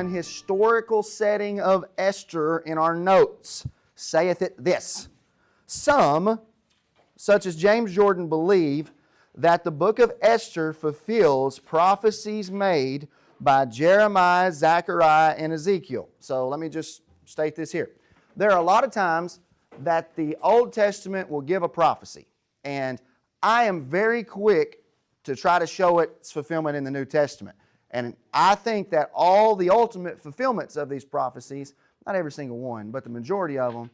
one historical setting of Esther in our notes saith it this. Some, such as James Jordan, believe that the book of Esther fulfills prophecies made by Jeremiah, Zechariah, and Ezekiel. So let me just state this here. There are a lot of times that the Old Testament will give a prophecy, and I am very quick to try to show its fulfillment in the New Testament. And I think that all the ultimate fulfillments of these prophecies, not every single one, but the majority of them,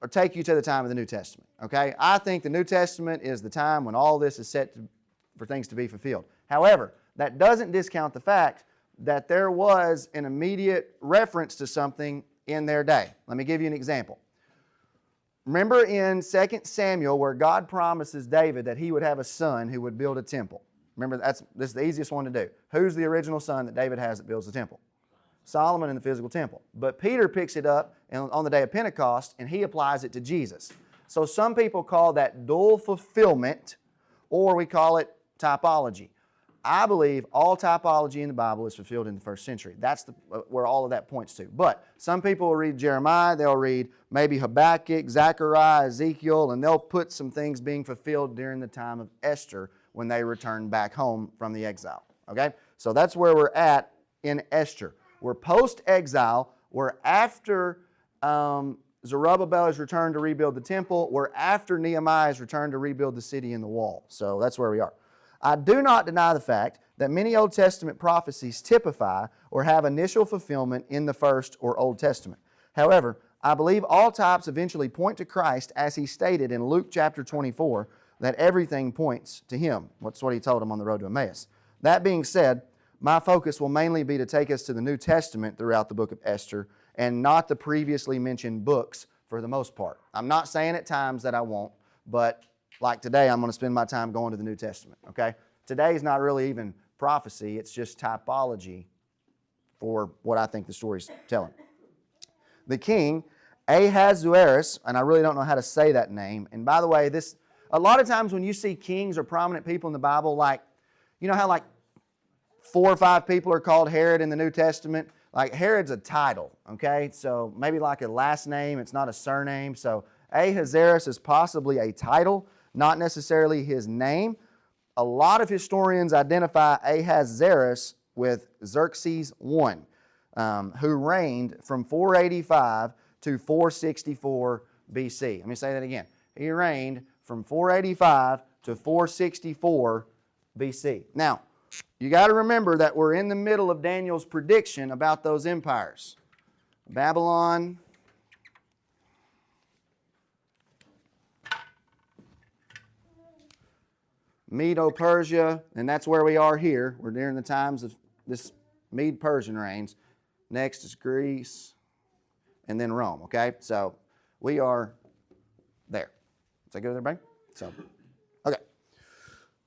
or take you to the time of the New Testament. Okay? I think the New Testament is the time when all this is set for things to be fulfilled. However, that doesn't discount the fact that there was an immediate reference to something in their day. Let me give you an example. Remember in 2 Samuel where God promises David that he would have a son who would build a temple. Remember, this is the easiest one to do. Who's the original son that David has that builds the temple? Solomon in the physical temple. But Peter picks it up on the day of Pentecost and he applies it to Jesus. So some people call that dual fulfillment, or we call it typology. I believe all typology in the Bible is fulfilled in the first century. That's where all of that points to. But some people will read Jeremiah, they'll read maybe Habakkuk, Zechariah, Ezekiel, and they'll put some things being fulfilled during the time of Esther when they return back home from the exile. Okay? So that's where we're at in Esther. We're post-exile. We're after Zerubbabel has returned to rebuild the temple. We're after Nehemiah has returned to rebuild the city and the wall. So that's where we are. I do not deny the fact that many Old Testament prophecies typify or have initial fulfillment in the First or Old Testament. However, I believe all types eventually point to Christ as He stated in Luke chapter 24 that everything points to Him. That's what He told them on the road to Emmaus. That being said, my focus will mainly be to take us to the New Testament throughout the book of Esther and not the previously mentioned books for the most part. I'm not saying at times that I won't, but like today, I'm going to spend my time going to the New Testament, okay? Today's not really even prophecy, it's just typology for what I think the story's telling. The king, Ahasuerus, and I really don't know how to say that name, and by the way, a lot of times when you see kings or prominent people in the Bible, like, you know how like 4 or 5 people are called Herod in the New Testament? Like Herod's a title, okay? So maybe like a last name, it's not a surname. So Ahasuerus is possibly a title, not necessarily his name. A lot of historians identify Ahasuerus with Xerxes I, who reigned from 485 to 464 BC. Let me say that again. He reigned from 485 to 464 BC. Now, you got to remember that we're in the middle of Daniel's prediction about those empires. Babylon, Medo-Persia, and that's where we are here. We're during the times of this Mede-Persian reigns. Next is Greece, and then Rome, okay? So we are there. Is that good with everybody? So, okay.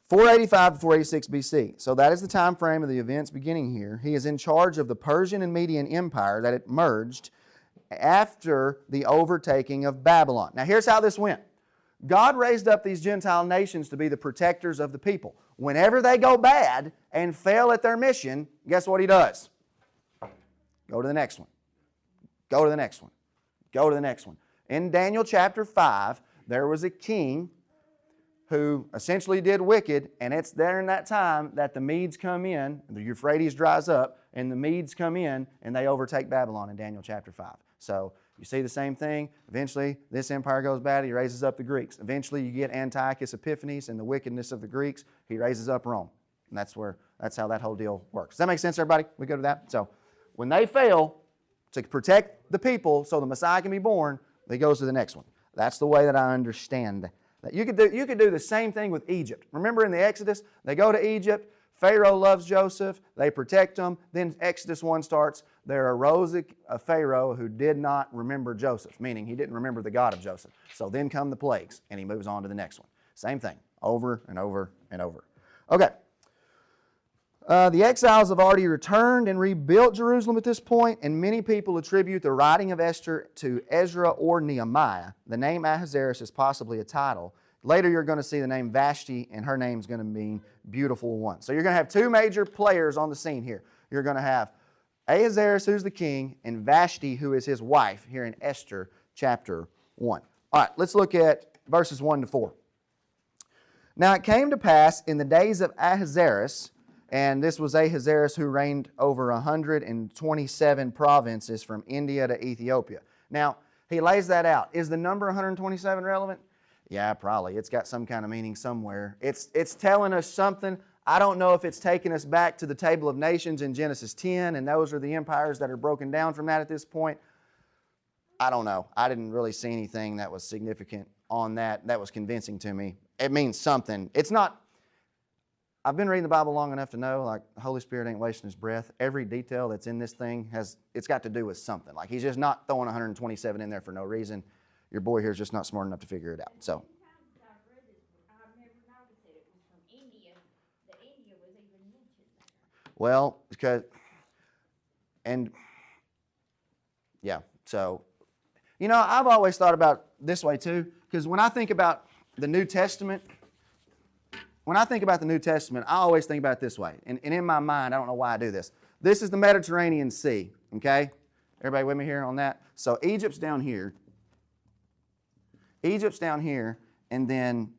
485 to 486 BC. So that is the time frame of the events beginning here. He is in charge of the Persian and Median Empire that it merged after the overtaking of Babylon. Now here's how this went. God raised up these Gentile nations to be the protectors of the people. Whenever they go bad and fail at their mission, guess what He does? Go to the next one. Go to the next one. Go to the next one. In Daniel chapter 5, there was a king who essentially did wicked, and it's there in that time that the Medes come in, the Euphrates dries up, and the Medes come in, and they overtake Babylon in Daniel chapter 5. So you see the same thing. Eventually, this empire goes bad. He raises up the Greeks. Eventually, you get Antiochus Epiphanes and the wickedness of the Greeks. He raises up Rome. And that's how that whole deal works. Does that make sense, everybody? We go to that? So when they fail to protect the people so the Messiah can be born, he goes to the next one. That's the way that I understand that. You could do the same thing with Egypt. Remember in the Exodus, they go to Egypt, Pharaoh loves Joseph, they protect him, then Exodus 1 starts, there arose a Pharaoh who did not remember Joseph, meaning he didn't remember the God of Joseph. So then come the plagues, and he moves on to the next one. Same thing, over and over and over. Okay. The exiles have already returned and rebuilt Jerusalem at this point, and many people attribute the writing of Esther to Ezra or Nehemiah. The name Ahasuerus is possibly a title. Later you're going to see the name Vashti, and her name's going to mean beautiful one. So you're going to have 2 major players on the scene here. You're going to have Ahasuerus, who's the king, and Vashti, who is his wife, here in Esther chapter 1. All right, let's look at verses 1 to 4. Now it came to pass in the days of Ahasuerus, and this was Ahasuerus who reigned over 127 provinces from India to Ethiopia. Now, he lays that out. Is the number 127 relevant? Yeah, probably. It's got some kind of meaning somewhere. It's telling us something. I don't know if it's taking us back to the Table of Nations in Genesis 10, and those are the empires that are broken down from that at this point. I don't know. I didn't really see anything that was significant on that was convincing to me. It means something. It's not... I've been reading the Bible long enough to know, like, the Holy Spirit ain't wasting His breath. Every detail that's in this thing it's got to do with something. Like, He's just not throwing 127 in there for no reason. Your boy here is just not smart enough to figure it out. So... Well, because, and, yeah, so, you know, I've always thought about this way too, because when I think about the New Testament, I always think about it this way. And in my mind, I don't know why I do this. This is the Mediterranean Sea, okay? Everybody with me here on that? So Egypt's down here, and then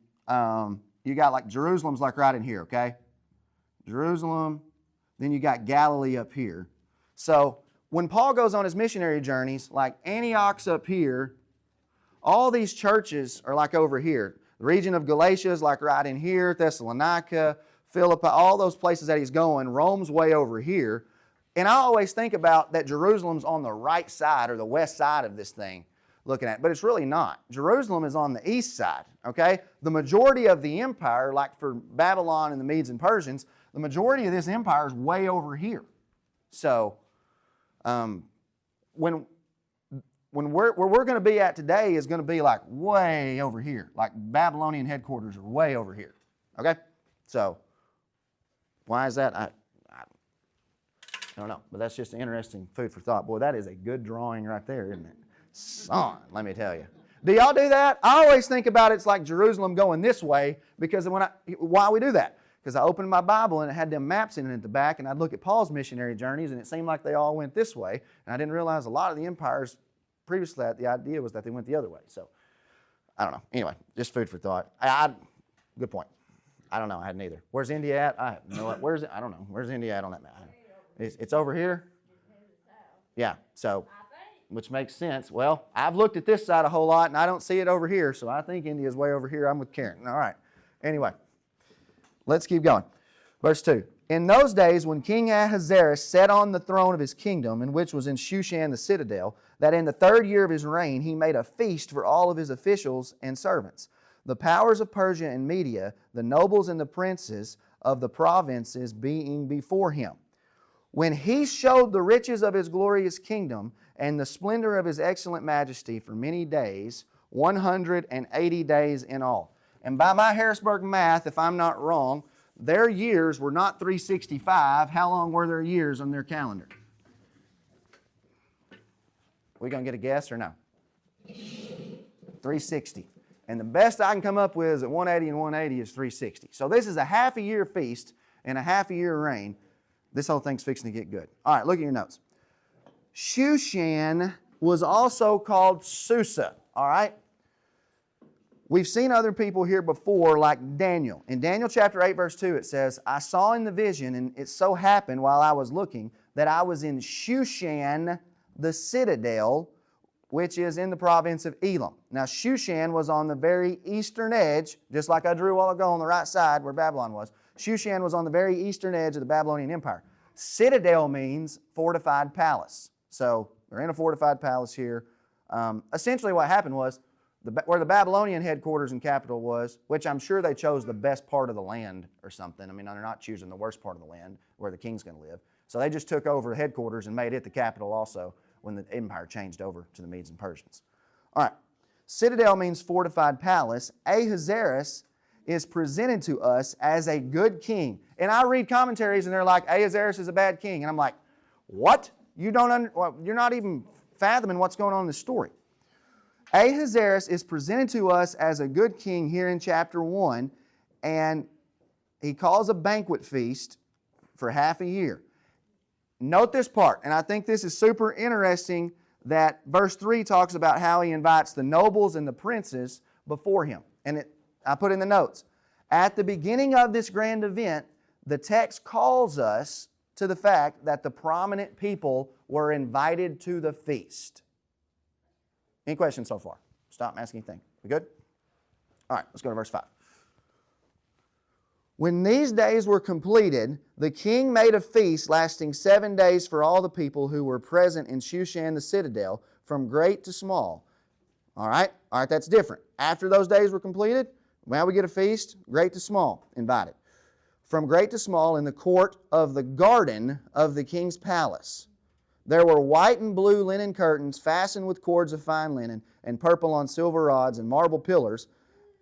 you got like Jerusalem's like right in here, okay? Jerusalem. Then you got Galilee up here. So when Paul goes on his missionary journeys, like Antioch's up here, all these churches are like over here. The region of Galatia is like right in here, Thessalonica, Philippi, all those places that he's going. Rome's way over here. And I always think about that Jerusalem's on the right side or the west side of this thing looking at it, but it's really not. Jerusalem is on the east side, okay? The majority of the empire, like for Babylon and the Medes and Persians, the majority of this empire is way over here. So, where we're going to be at today is going to be like way over here. Like Babylonian headquarters are way over here. Okay? So, why is that? I don't know. But that's just an interesting food for thought. Boy, that is a good drawing right there, isn't it? Son, let me tell you. Do y'all do that? I always think about it's like Jerusalem going this way because why we do that? Because I opened my Bible and it had them maps in it at the back, and I'd look at Paul's missionary journeys, and it seemed like they all went this way. And I didn't realize a lot of the empires previously, the idea was that they went the other way. So, I don't know. Anyway, just food for thought. Good point. I don't know. I hadn't either. Where's India at? I have no idea. Where's it? I don't know. Where's India at on that map? It's over here? Yeah. So, which makes sense. Well, I've looked at this side a whole lot, and I don't see it over here, so I think India's way over here. I'm with Karen. All right. Anyway. Let's keep going. Verse 2. In those days when King Ahasuerus sat on the throne of his kingdom, in which was in Shushan the citadel, that in the 3rd year of his reign he made a feast for all of his officials and servants, the powers of Persia and Media, the nobles and the princes of the provinces being before him. When he showed the riches of his glorious kingdom and the splendor of his excellent majesty for many days, 180 days in all. And by my Harrisburg math, if I'm not wrong, their years were not 365. How long were their years on their calendar? We going to get a guess or no? 360. And the best I can come up with is that 180 and 180 is 360. So this is a half a year feast and a half a year reign. This whole thing's fixing to get good. All right, look at your notes. Shushan was also called Susa. All right? We've seen other people here before, like Daniel. In Daniel chapter 8, verse 2, it says, I saw in the vision, and it so happened while I was looking, that I was in Shushan, the citadel, which is in the province of Elam. Now, Shushan was on the very eastern edge, just like I drew a while ago on the right side where Babylon was. Shushan was on the very eastern edge of the Babylonian Empire. Citadel means fortified palace. So, they're in a fortified palace here. Essentially what happened was, where the Babylonian headquarters and capital was, which I'm sure they chose the best part of the land or something. I mean, they're not choosing the worst part of the land where the king's going to live. So they just took over the headquarters and made it the capital also when the empire changed over to the Medes and Persians. All right. Citadel means fortified palace. Ahasuerus is presented to us as a good king. And I read commentaries and they're like, Ahasuerus is a bad king. And I'm like, what? You're not even fathoming what's going on in this story. Ahasuerus is presented to us as a good king here in chapter 1, and he calls a banquet feast for half a year. note this part, and I think this is super interesting that verse 3 talks about how he invites the nobles and the princes before him. And I put in the notes. At the beginning of this grand event, the text calls us to the fact that the prominent people were invited to the feast. Any questions so far? Stop asking anything. We good? All right, let's go to verse 5. When these days were completed, the king made a feast lasting 7 days for all the people who were present in Shushan the citadel, from great to small. All right, that's different. After those days were completed, now we get a feast, great to small, invited. From great to small in the court of the garden of the king's palace. There were white and blue linen curtains fastened with cords of fine linen, and purple on silver rods and marble pillars,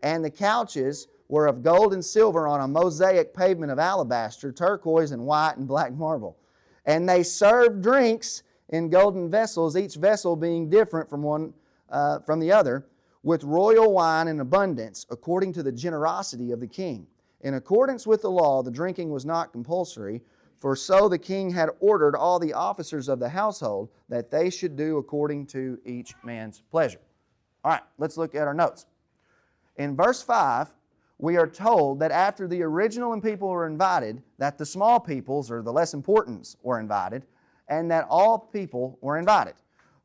and the couches were of gold and silver on a mosaic pavement of alabaster, turquoise and white and black marble. And they served drinks in golden vessels, each vessel being different from the other, with royal wine in abundance, according to the generosity of the king. In accordance with the law, the drinking was not compulsory, for so the king had ordered all the officers of the household that they should do according to each man's pleasure. All right, let's look at our notes. In verse 5, we are told that after the original people were invited, that the small peoples, or the less importants, were invited, and that all people were invited.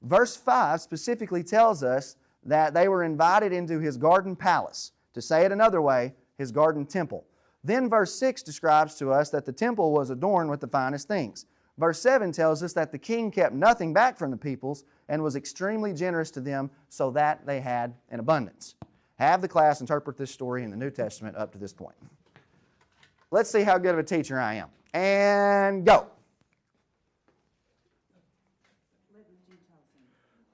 Verse 5 specifically tells us that they were invited into his garden palace. To say it another way, his garden temple. Then verse 6 describes to us that the temple was adorned with the finest things. Verse 7 tells us that the king kept nothing back from the peoples and was extremely generous to them so that they had an abundance. Have the class interpret this story in the New Testament up to this point. Let's see how good of a teacher I am. And go.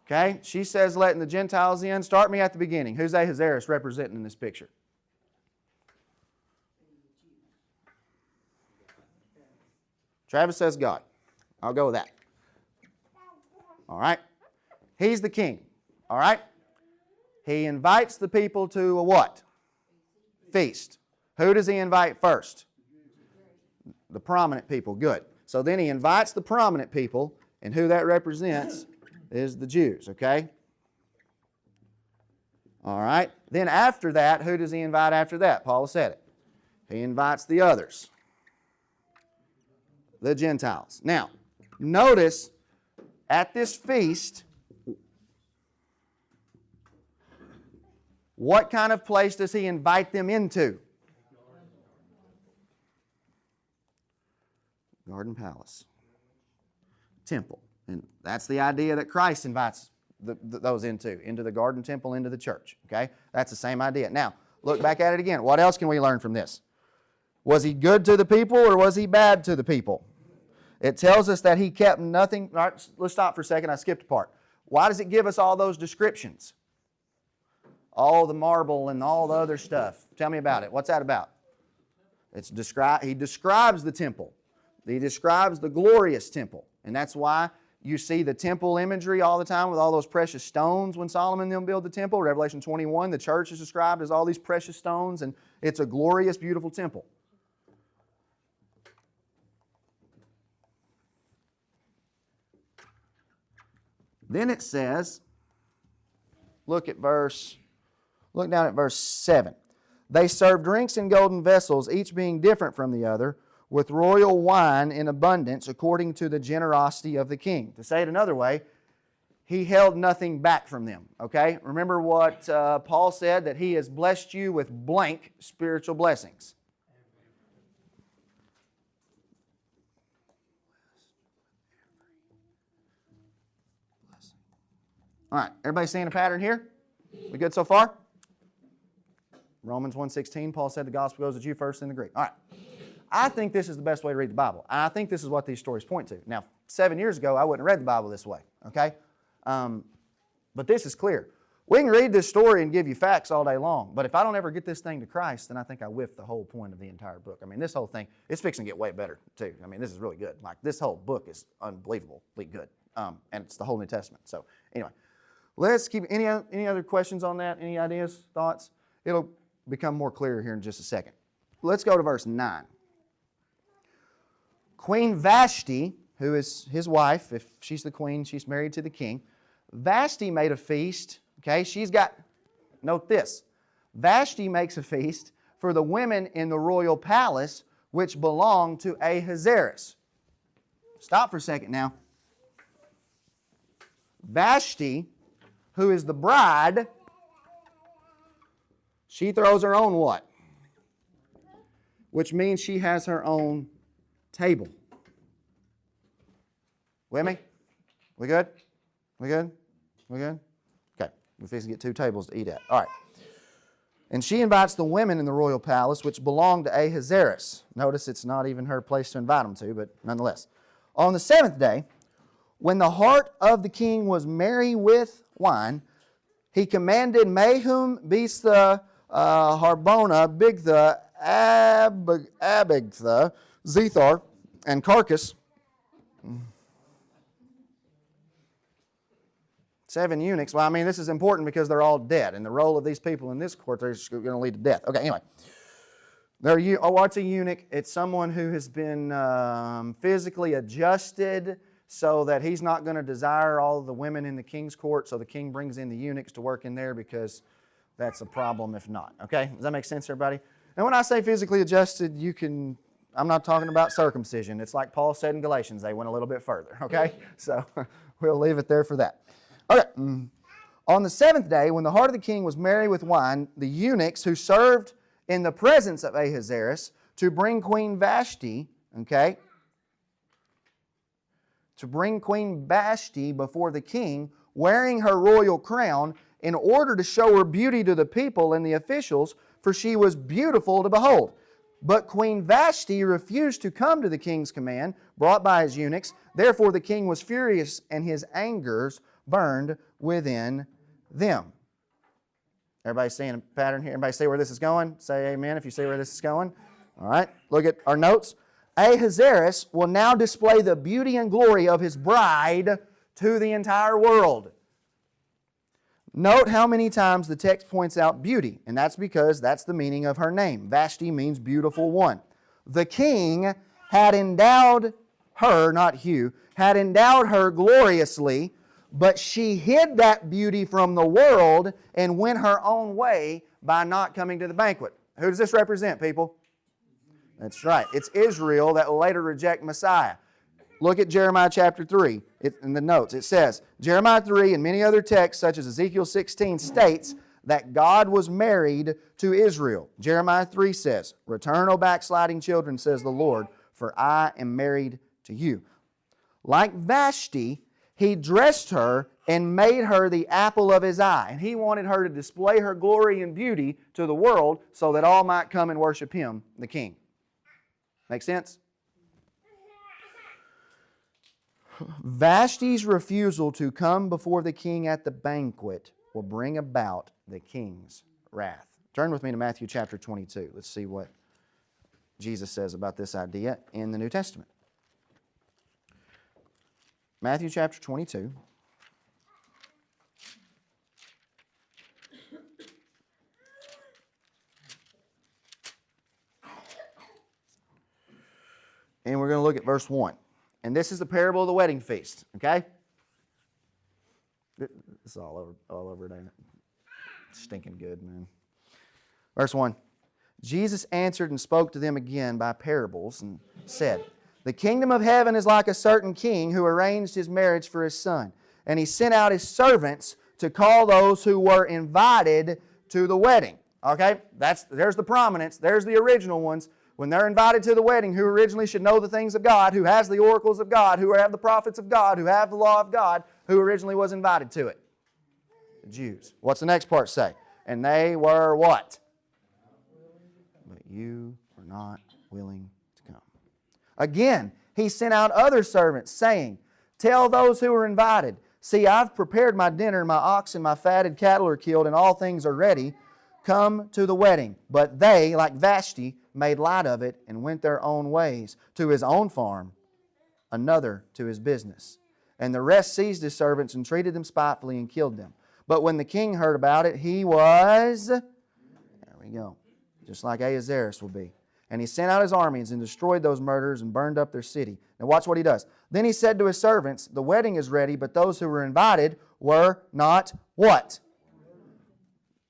Okay, she says letting the Gentiles in. Start me at the beginning. Who's Ahasuerus representing in this picture? Travis says God. I'll go with that. All right. He's the king. All right. He invites the people to a what? Feast. Who does he invite first? The prominent people. Good. So then he invites the prominent people, and who that represents is the Jews, okay? All right. Then after that, who does he invite after that? Paul said it. He invites the others, the Gentiles. Now, notice at this feast, what kind of place does he invite them into? Garden palace. Temple. And that's the idea that Christ invites those into the garden temple, into the church. Okay? That's the same idea. Now, look back at it again. What else can we learn from this? Was he good to the people or was he bad to the people? It tells us that he kept nothing. All right, let's stop for a second. I skipped a part. Why does it give us all those descriptions? All the marble and all the other stuff. Tell me about it. What's that about? He describes the temple. He describes the glorious temple. And that's why you see the temple imagery all the time with all those precious stones when Solomon then built the temple. Revelation 21, the church is described as all these precious stones, and it's a glorious, beautiful temple. Then it says, look down at verse 7. They served drinks in golden vessels, each being different from the other, with royal wine in abundance, according to the generosity of the king. To say it another way, he held nothing back from them. Okay? Remember what Paul said, that he has blessed you with blank spiritual blessings. All right, everybody seeing a pattern here? We good so far? Romans 1:16, Paul said the gospel goes to you first and the Greek. All right. I think this is the best way to read the Bible. I think this is what these stories point to. Now, 7 years ago, I wouldn't have read the Bible this way, okay? But this is clear. We can read this story and give you facts all day long, but if I don't ever get this thing to Christ, then I think I whiffed the whole point of the entire book. I mean, this whole thing, it's fixing to get way better, too. I mean, this is really good. Like, this whole book is unbelievably good, and it's the whole New Testament. So, anyway, let's keep, any other questions on that? Any ideas, thoughts? It'll become more clear here in just a second. Let's go to verse 9. Queen Vashti, who is his wife, if she's the queen, she's married to the king. Vashti made a feast. Okay, she's got, note this, Vashti makes a feast for the women in the royal palace which belong to Ahasuerus. Stop for a second now. Vashti, who is the bride, she throws her own what? Which means she has her own table. With me? We good? We good? We good? Okay. We're fixing to get 2 tables to eat at. All right. And she invites the women in the royal palace, which belong to Ahasuerus. Notice it's not even her place to invite them to, but nonetheless. On the 7th day, when the heart of the king was merry with wine, he commanded Mehum, Biztha, Harbona, Bigtha, Abagtha, Zethar, and Carcass, 7 eunuchs. Well, I mean, this is important because they're all dead. And the role of these people in this court, they're going to lead to death. Okay, anyway. What's a eunuch? It's someone who has been physically adjusted so that he's not going to desire all the women in the king's court. So the king brings in the eunuchs to work in there because that's a problem if not. Okay, does that make sense, everybody? And when I say physically adjusted, I'm not talking about circumcision. It's like Paul said in Galatians, they went a little bit further. Okay, so we'll leave it there for that. Okay. On the 7th day, when the heart of the king was merry with wine, the eunuchs who served in the presence of Ahasuerus to bring Queen Vashti, okay, to bring Queen Vashti before the king, wearing her royal crown, in order to show her beauty to the people and the officials, for she was beautiful to behold. But Queen Vashti refused to come to the king's command, brought by his eunuchs. Therefore the king was furious, and his angers burned within them. Everybody seeing a pattern here? Everybody see where this is going? Say amen if you see where this is going. All right, look at our notes. Ahasuerus will now display the beauty and glory of his bride to the entire world. Note how many times the text points out beauty, and that's because that's the meaning of her name. Vashti means beautiful one. The king had endowed her, not Hugh, had endowed her gloriously, but she hid that beauty from the world and went her own way by not coming to the banquet. Who does this represent, people? That's right. It's Israel that will later reject Messiah. Look at Jeremiah chapter 3 in the notes. It says, Jeremiah 3 and many other texts such as Ezekiel 16 states that God was married to Israel. Jeremiah 3 says, Return, O backsliding children, says the Lord, for I am married to you. Like Vashti, he dressed her and made her the apple of his eye. And he wanted her to display her glory and beauty to the world so that all might come and worship him, the king. Make sense? Vashti's refusal to come before the king at the banquet will bring about the king's wrath. Turn with me to Matthew chapter 22. Let's see what Jesus says about this idea in the New Testament. Matthew chapter 22. And we're going to look at verse 1. And this is the parable of the wedding feast, okay? It's all over it, ain't it? Stinking good, man. Verse 1. Jesus answered and spoke to them again by parables and said, The kingdom of heaven is like a certain king who arranged his marriage for his son. And he sent out his servants to call those who were invited to the wedding. Okay? There's the prominence. There's the original ones. When they're invited to the wedding, who originally should know the things of God, who has the oracles of God, who have the prophets of God, who have the law of God, who originally was invited to it? The Jews. What's the next part say? And they were what? But you were not willing to come. Again, he sent out other servants, saying, Tell those who are invited, See, I've prepared my dinner, my oxen, my fatted cattle are killed, and all things are ready. Come to the wedding. But they, like Vashti, made light of it and went their own ways, to his own farm, another to his business. And the rest seized his servants and treated them spitefully and killed them. But when the king heard about it, he was, there we go, just like Ahasuerus will be, And he sent out his armies and destroyed those murderers and burned up their city. Now watch what he does. Then he said to his servants, the wedding is ready, but those who were invited were not what?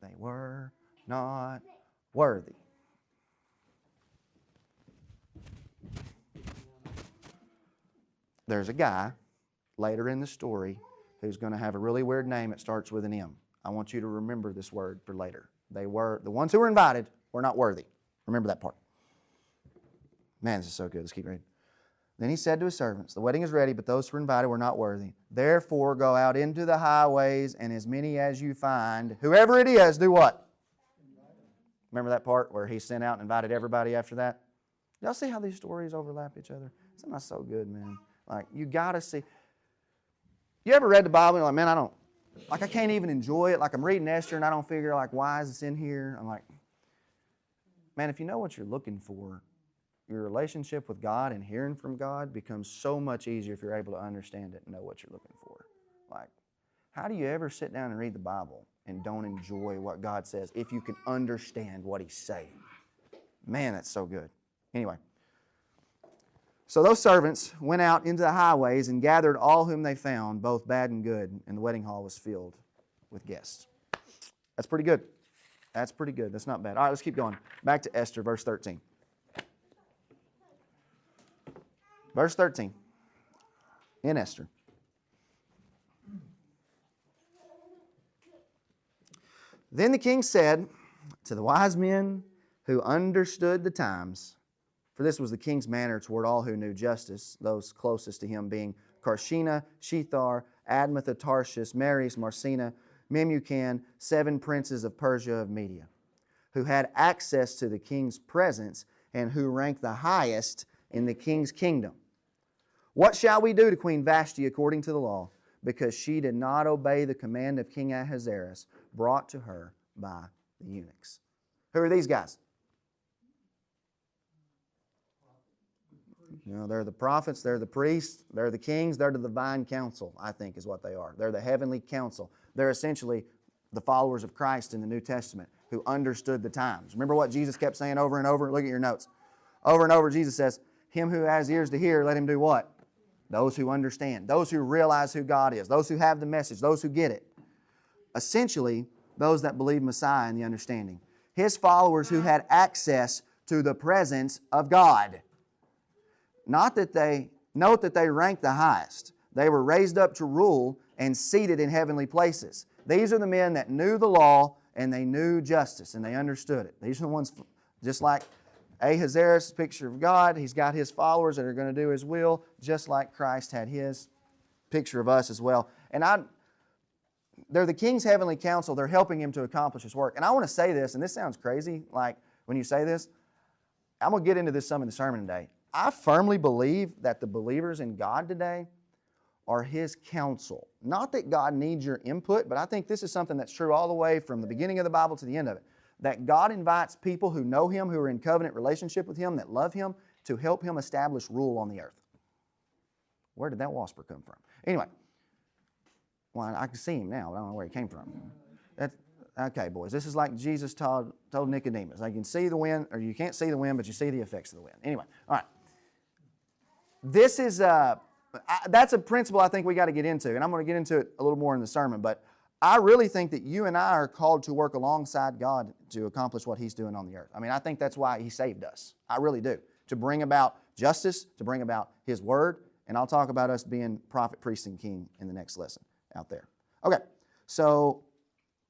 They were not worthy. There's a guy later in the story who's going to have a really weird name that starts with an M. I want you to remember this word for later. The ones who were invited were not worthy. Remember that part. Man, this is so good. Let's keep reading. Then he said to his servants, the wedding is ready, but those who were invited were not worthy. Therefore go out into the highways, and as many as you find, whoever it is, do what? Remember that part where he sent out and invited everybody after that? Y'all see how these stories overlap each other? It's not so good, man. Like, you got to see. You ever read the Bible and you're like, man, I can't even enjoy it. Like, I'm reading Esther and I don't figure, like, why is this in here? I'm like, man, if you know what you're looking for, your relationship with God and hearing from God becomes so much easier if you're able to understand it and know what you're looking for. Like, how do you ever sit down and read the Bible and don't enjoy what God says if you can understand what He's saying? Man, that's so good. Anyway. So those servants went out into the highways and gathered all whom they found, both bad and good, and the wedding hall was filled with guests. That's pretty good. That's pretty good. That's not bad. All right, let's keep going. Back to Esther, verse 13. Verse 13 in Esther. Then the king said to the wise men who understood the times, for this was the king's manner toward all who knew justice, those closest to him being Karshena, Shethar, Admatha, Tarshish, Maris, Marsena, Memucan, 7 princes of Persia of Media, who had access to the king's presence and who ranked the highest in the king's kingdom. What shall we do to Queen Vashti according to the law? Because she did not obey the command of King Ahasuerus brought to her by the eunuchs. Who are these guys? You know, they're the prophets, they're the priests, they're the kings, they're the divine council, I think is what they are. They're the heavenly council. They're essentially the followers of Christ in the New Testament who understood the times. Remember what Jesus kept saying over and over? Look at your notes. Over and over Jesus says, him who has ears to hear, let him do what? Those who understand, those who realize who God is, those who have the message, those who get it. Essentially, those that believe Messiah in the understanding. His followers who had access to the presence of God. Note that they ranked the highest. They were raised up to rule and seated in heavenly places. These are the men that knew the law and they knew justice and they understood it. These are the ones, just like Ahasuerus, picture of God. He's got his followers that are going to do His will, just like Christ had His picture of us as well. And they're the king's heavenly council. They're helping him to accomplish his work. And I want to say this, and this sounds crazy, like when you say this, I'm going to get into this some in the sermon today. I firmly believe that the believers in God today are His counsel. Not that God needs your input, but I think this is something that's true all the way from the beginning of the Bible to the end of it. That God invites people who know Him, who are in covenant relationship with Him, that love Him, to help Him establish rule on the earth. Where did that whisper come from? Anyway, well, I can see him now. I don't know where he came from. Okay, boys, this is like Jesus told Nicodemus. I can see the wind, or you can't see the wind, but you see the effects of the wind. Anyway, all right. This is that's a principle I think we got to get into, and I'm going to get into it a little more in the sermon, but I really think that you and I are called to work alongside God to accomplish what He's doing on the earth. I mean, I think that's why He saved us. I really do. To bring about justice, to bring about His Word, and I'll talk about us being prophet, priest, and king in the next lesson out there. Okay, so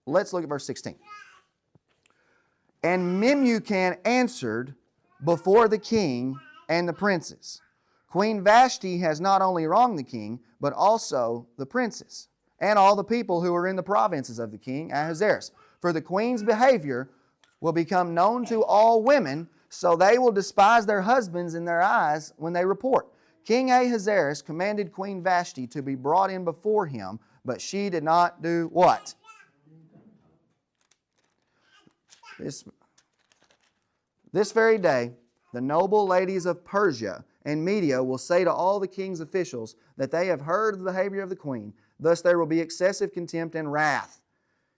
let's look at verse 16. And Memucan answered before the king and the princes, Queen Vashti has not only wronged the king, but also the princes, and all the people who are in the provinces of the king Ahasuerus. For the queen's behavior will become known to all women, so they will despise their husbands in their eyes when they report. King Ahasuerus commanded Queen Vashti to be brought in before him, but she did not do what? This very day, the noble ladies of Persia and Media will say to all the king's officials that they have heard the behavior of the queen. Thus there will be excessive contempt and wrath.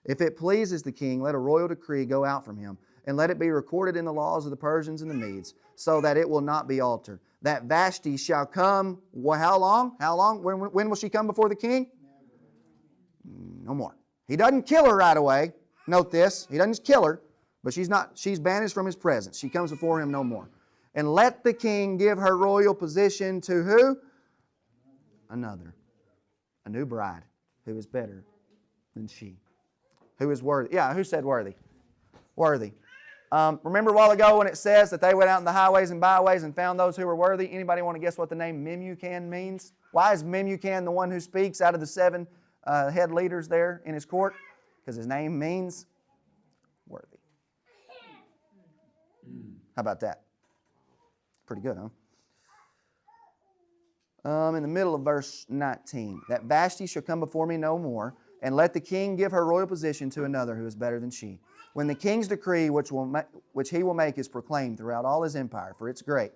If it pleases the king, let a royal decree go out from him, and let it be recorded in the laws of the Persians and the Medes, so that it will not be altered. That Vashti shall come, how long? How long? When will she come before the king? No more. He doesn't kill her right away. Note this. He doesn't kill her, but she's banished from his presence. She comes before him no more. And let the king give her royal position to who? Another. A new bride who is better than she. Who is worthy. Yeah, who said worthy? Worthy. Remember a while ago when it says that they went out in the highways and byways and found those who were worthy? Anybody want to guess what the name Memucan means? Why is Memucan the one who speaks out of the 7 head leaders there in his court? Because his name means worthy. How about that? Pretty good, huh? In the middle of verse 19. That Vashti shall come before me no more, and let the king give her royal position to another who is better than she. When the king's decree which he will make is proclaimed throughout all his empire, for it's great.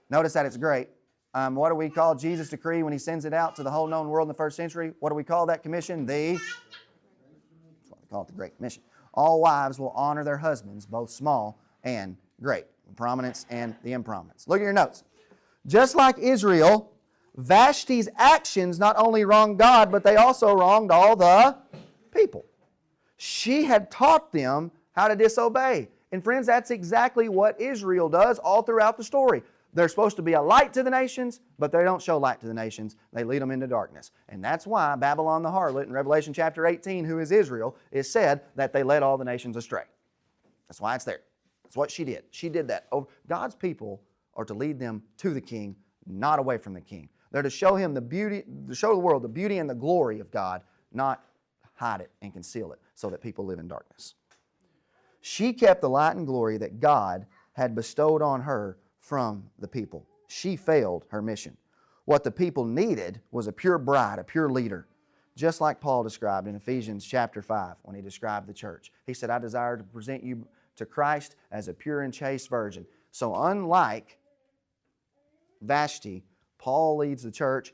Notice that it's great. What do we call Jesus' decree when he sends it out to the whole known world in the first century? What do we call that commission? That's what they call it, the Great Commission. All wives will honor their husbands, both small and great, the prominence and the improminence. Look at your notes. Just like Israel, Vashti's actions not only wronged God, but they also wronged all the people. She had taught them how to disobey. And friends, that's exactly what Israel does all throughout the story. They're supposed to be a light to the nations, but they don't show light to the nations. They lead them into darkness. And that's why Babylon the harlot in Revelation chapter 18, who is Israel, is said that they led all the nations astray. That's why it's there. That's what she did. She did that. God's people are to lead them to the king, not away from the king. They're to show him the beauty, to show the world the beauty and the glory of God, not hide it and conceal it so that people live in darkness. She kept the light and glory that God had bestowed on her from the people. She failed her mission. What the people needed was a pure bride, a pure leader, just like Paul described in Ephesians chapter 5 when he described the church. He said, I desire to present you to Christ as a pure and chaste virgin. So unlike Vashti, Paul leads the church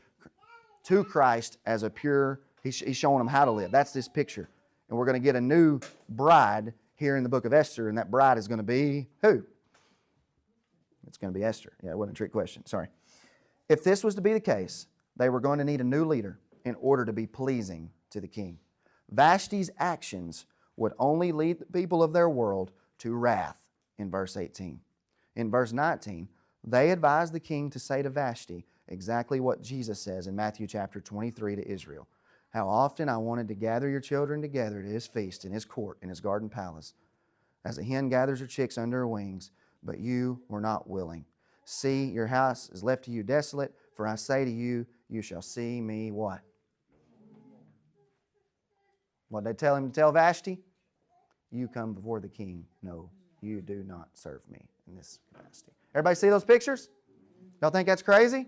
to Christ as a pure, he's showing them how to live. That's this picture. And we're going to get a new bride here in the book of Esther, and that bride is going to be who? It's going to be Esther. Yeah, it wasn't a trick question. Sorry. If this was to be the case, they were going to need a new leader in order to be pleasing to the king. Vashti's actions would only lead the people of their world to wrath in verse 18. In verse 19, they advised the king to say to Vashti exactly what Jesus says in Matthew chapter 23 to Israel. How often I wanted to gather your children together to his feast in his court, in his garden palace, as a hen gathers her chicks under her wings, but you were not willing. See, your house is left to you desolate, for I say to you, you shall see me what? What did they tell him to tell Vashti? You come before the king. No, you do not serve me in this capacity. Everybody see those pictures? Y'all think that's crazy?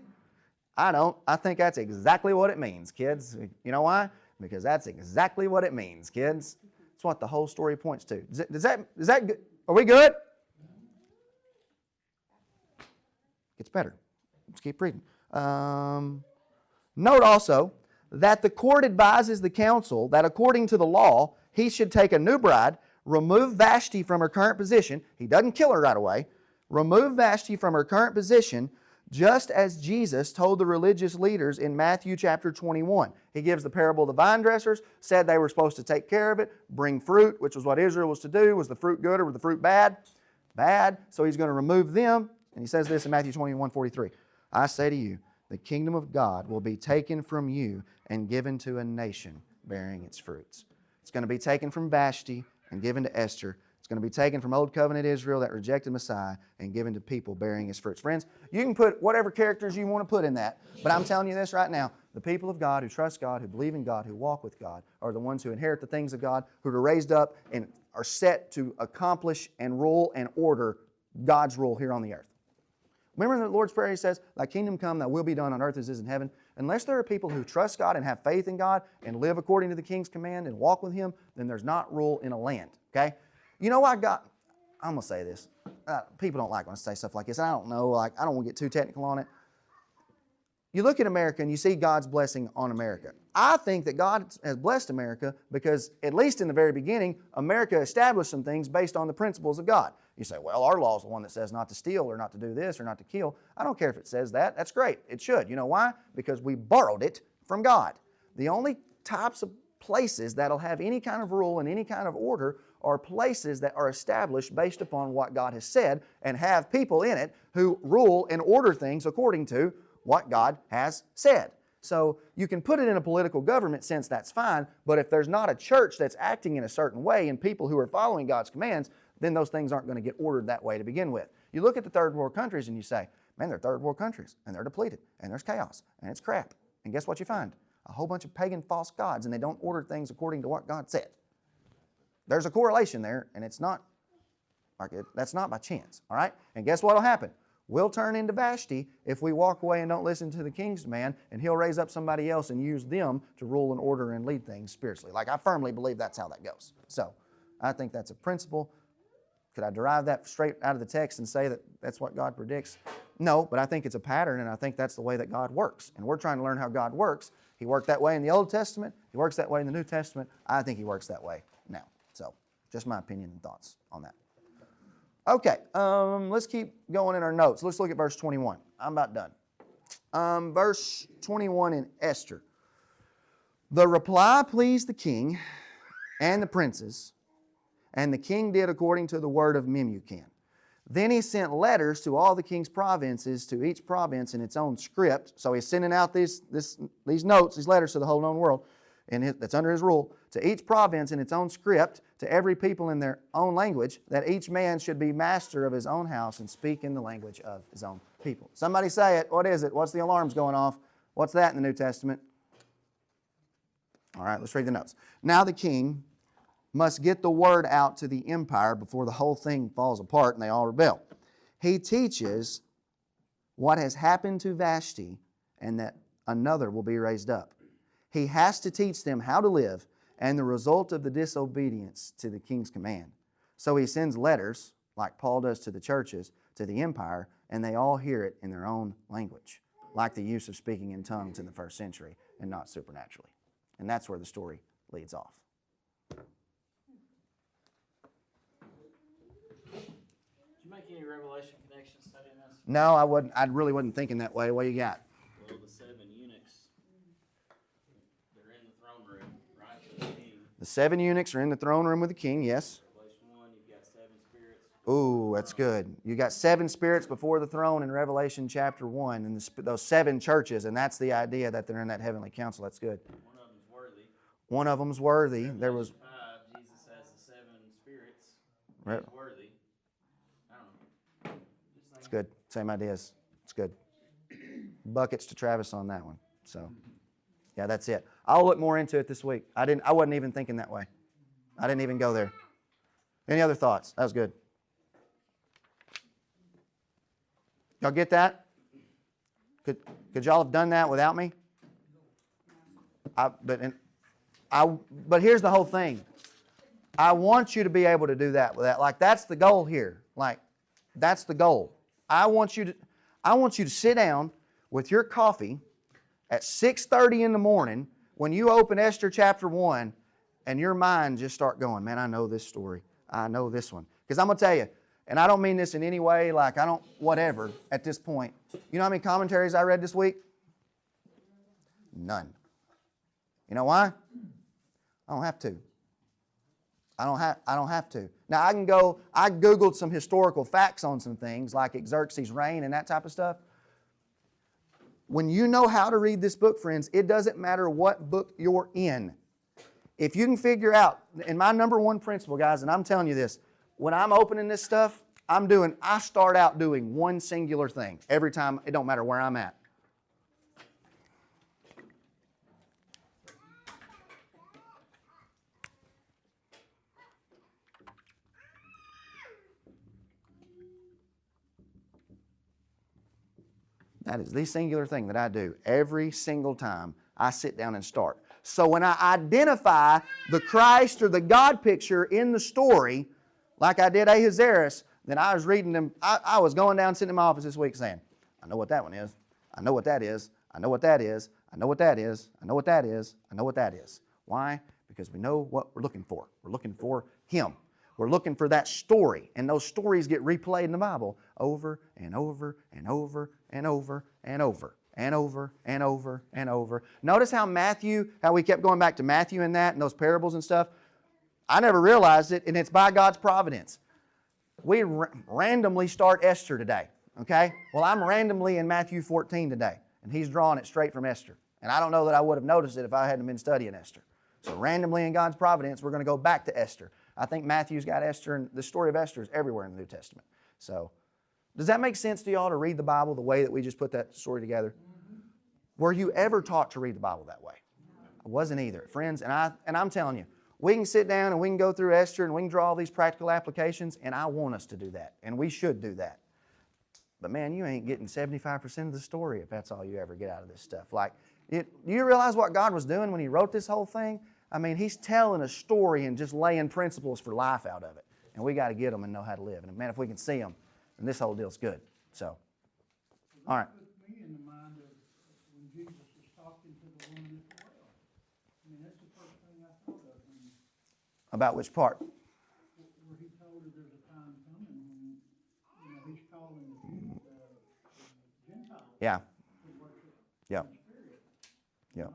I don't. I think that's exactly what it means, kids. You know why? Because that's exactly what it means, kids. That's what the whole story points to. Is that good? Are we good? Gets better. Let's keep reading. Note also that the court advises the council that according to the law, he should take a new bride, remove Vashti from her current position. He doesn't kill her right away. Remove Vashti from her current position, just as Jesus told the religious leaders in Matthew chapter 21. He gives the parable of the vine dressers, said they were supposed to take care of it, bring fruit, which was what Israel was to do. Was the fruit good or was the fruit bad? Bad. So he's going to remove them. And he says this in Matthew 21:43. I say to you, the kingdom of God will be taken from you and given to a nation bearing its fruits. It's going to be taken from Vashti and given to Esther. It's going to be taken from Old Covenant Israel that rejected Messiah and given to people bearing his fruits. Friends, you can put whatever characters you want to put in that, but I'm telling you this right now. The people of God who trust God, who believe in God, who walk with God, are the ones who inherit the things of God, who are raised up and are set to accomplish and rule and order God's rule here on the earth. Remember in the Lord's Prayer, he says, thy kingdom come, thy will be done on earth as it is in heaven. Unless there are people who trust God and have faith in God and live according to the king's command and walk with him, then there's not rule in a land. Okay? You know what I'm going to say this. People don't like when I say stuff like this. I don't know. I don't want to get too technical on it. you look at America and you see God's blessing on America. I think that God has blessed America because, at least in the very beginning, America established some things based on the principles of God. You say, well, our law is the one that says not to steal or not to do this or not to kill. I don't care if it says that. That's great. It should. You know why? Because we borrowed it from God. The only types of places that'll have any kind of rule and any kind of order are places that are established based upon what God has said and have people in it who rule and order things according to what God has said. So you can put it in a political government sense, that's fine, but if there's not a church that's acting in a certain way and people who are following God's commands, then those things aren't going to get ordered that way to begin with. You look at the third world countries and you say, man, they're third world countries and they're depleted and there's chaos and it's crap. And guess what you find? A whole bunch of pagan false gods, and they don't order things according to what God said. There's a correlation there, and it's not that's not by chance, all right? And guess what will happen? We'll turn into Vashti if we walk away and don't listen to the king's man, and he'll raise up somebody else and use them to rule and order and lead things spiritually. Like, I firmly believe that's how that goes. So I think that's a principle. Could I derive that straight out of the text and say that that's what God predicts? No, but I think it's a pattern, and I think that's the way that God works. And we're trying to learn how God works. He worked that way in the Old Testament. He works that way in the New Testament. I think He works that way now. So, just my opinion and thoughts on that. Okay, let's keep going in our notes. Let's look at verse 21. I'm about done. Verse 21 in Esther. The reply pleased the king and the princes, and the king did according to the word of Memucan. Then he sent letters to all the king's provinces, to each province in its own script. So he's sending out these notes, these letters to the whole known world, and that's under his rule, to each province in its own script, to every people in their own language, that each man should be master of his own house and speak in the language of his own people. Somebody say it. What is it? What's the alarms going off? What's that in the New Testament? All right, let's read the notes. Now the king must get the word out to the empire before the whole thing falls apart and they all rebel. He teaches what has happened to Vashti and that another will be raised up. He has to teach them how to live and the result of the disobedience to the king's command. So he sends letters, like Paul does to the churches, to the empire, and they all hear it in their own language, like the use of speaking in tongues in the first century and not supernaturally. And that's where the story leads off. Make any Revelation connection studying this? No, I wouldn't. I really wasn't thinking that way. What do you got? Well, the 7 eunuchs, they're in the throne room, right, with the king. The 7 eunuchs are in the throne room with the king, yes. Revelation 1, you've got 7 spirits. Ooh, that's good. You got 7 spirits before the throne in Revelation chapter 1, and those 7 churches, and that's the idea that they're in that heavenly council. That's good. One of them's worthy. One of them's worthy. Revelation There was 5, Jesus has the 7 spirits. He's worthy. It's good. Same ideas. It's good. Buckets to Travis on that one. So, yeah, that's it. I'll look more into it this week. I wasn't even thinking that way. I didn't even go there. Any other thoughts? That was good. Y'all get that? Could y'all have done that without me? But here's the whole thing. I want you to be able to do that with that. Like, that's the goal here. Like, that's the goal. I want you to sit down with your coffee at 6:30 in the morning when you open Esther chapter 1 and your mind just start going, man, I know this story. I know this one. Because I'm going to tell you, and I don't mean this in any way, like I don't, whatever, at this point. You know how many commentaries I read this week? None. You know why? I don't have to. I don't have to. Now I Googled some historical facts on some things like Xerxes' reign and that type of stuff. When you know how to read this book, friends, it doesn't matter what book you're in. If you can figure out, and my number one principle, guys, and I'm telling you this, when I'm opening this stuff, I start out doing one singular thing every time. It don't matter where I'm at. That is the singular thing that I do every single time I sit down and start. So when I identify the Christ or the God picture in the story, like I did Ahasuerus, then I was reading them. I was going down, sitting in my office this week saying, I know what that one is. I know what that is. I know what that is. I know what that is. I know what that is. I know what that is. Why? Because we know what we're looking for. We're looking for Him. We're looking for that story. And those stories get replayed in the Bible over and over and over and over and over and over and over and over. Notice how we kept going back to Matthew and that and those parables and stuff. I never realized it, and it's by God's providence. We randomly start Esther today, okay? Well, I'm randomly in Matthew 14 today, and he's drawing it straight from Esther. And I don't know that I would have noticed it if I hadn't been studying Esther. So randomly in God's providence, we're going to go back to Esther. I think Matthew's got Esther, and the story of Esther is everywhere in the New Testament. So, does that make sense to y'all to read the Bible the way that we just put that story together? Were you ever taught to read the Bible that way? I wasn't either. Friends, and I'm telling you, we can sit down and we can go through Esther and we can draw all these practical applications, and I want us to do that, and we should do that. But man, you ain't getting 75% of the story if that's all you ever get out of this stuff. Do you realize what God was doing when He wrote this whole thing? I mean, He's telling a story and just laying principles for life out of it. And we got to get them and know how to live. And man, if we can see them, then this whole deal's good. So, all right. Put me in the mind of when Jesus was talking to the woman at the well. I mean, that's the first thing I thought of. About which part? Where He told her there's a time coming when, He's calling the Gentiles Yeah. to worship Yeah. in spirit. Yeah.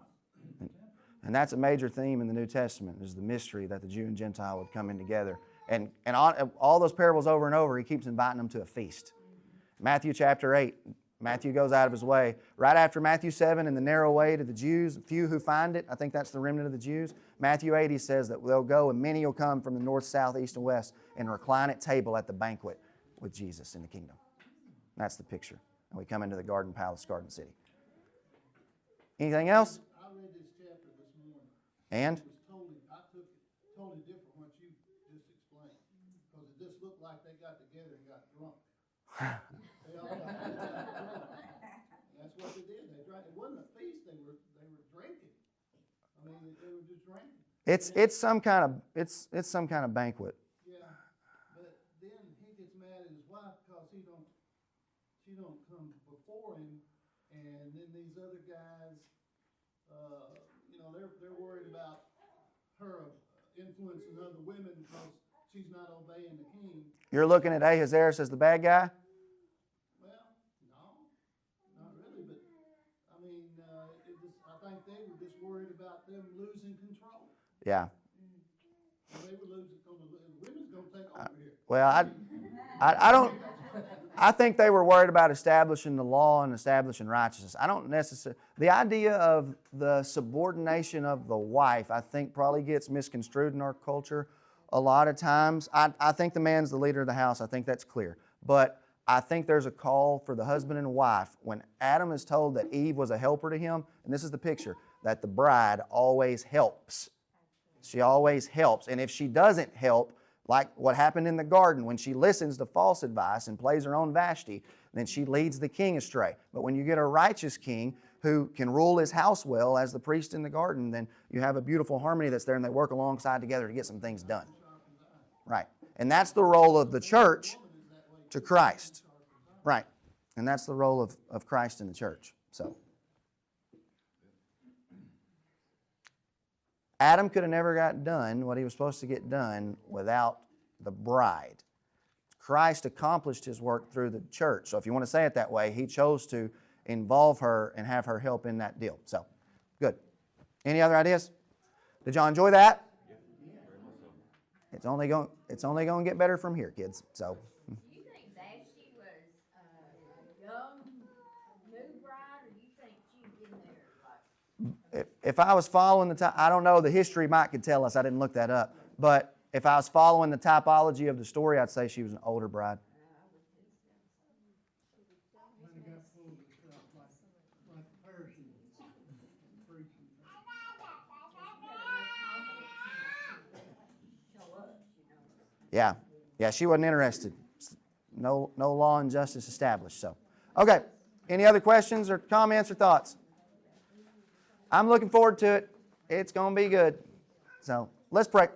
And that's a major theme in the New Testament, is the mystery that the Jew and Gentile would come in together. And all those parables over and over, He keeps inviting them to a feast. Matthew chapter 8, Matthew goes out of his way. Right after Matthew 7, in the narrow way to the Jews, few who find it, I think that's the remnant of the Jews. Matthew 8, he says that they'll go and many will come from the north, south, east, and west and recline at table at the banquet with Jesus in the kingdom. That's the picture. And we come into the Garden Palace, Garden City. Anything else? I read this chapter this morning. And? I took it totally different from what you just explained. Because it just looked like they got together and got drunk. They all got drunk. That's what they did. They drank. It wasn't a feast. They were drinking. I mean, they were just drinking. It's some kind of banquet. Yeah, but then he gets mad at his wife because she don't come before him, and then these other guys, they're worried about her influencing other women because she's not obeying the king. You're looking at Ahasuerus as the bad guy? Well, no, not really, but I mean, I think they were just worried about them losing control. Yeah. They were losing control. The women's going to take over here. Well, I don't. I think they were worried about establishing the law and establishing righteousness. I don't necessarily. The idea of the subordination of the wife, I think, probably gets misconstrued in our culture a lot of times. I think the man's the leader of the house. I think that's clear. But I think there's a call for the husband and wife. When Adam is told that Eve was a helper to him, and this is the picture, that the bride always helps. She always helps. And if she doesn't help, like what happened in the garden, when she listens to false advice and plays her own Vashti, then she leads the king astray. But when you get a righteous king who can rule his house well as the priest in the garden, then you have a beautiful harmony that's there, and they work alongside together to get some things done. Right. And that's the role of the church to Christ. Right. And that's the role of Christ in the church. So Adam could have never got done what he was supposed to get done without the bride. Christ accomplished His work through the church. So if you want to say it that way, He chose to involve her and have her help in that deal. So, good. Any other ideas? Did y'all enjoy that? It's only going to get better from here, kids. So. Do you think Vashti was a young new bride, or do you think she'd been there like? If I was following I don't know, the history Mike could tell us, I didn't look that up, but if I was following the typology of the story, I'd say she was an older bride. They got full of stuff like the Pharisees preaching. Yeah, she wasn't interested. No law and justice established. So, okay. Any other questions or comments or thoughts? I'm looking forward to it. It's going to be good. So, let's pray.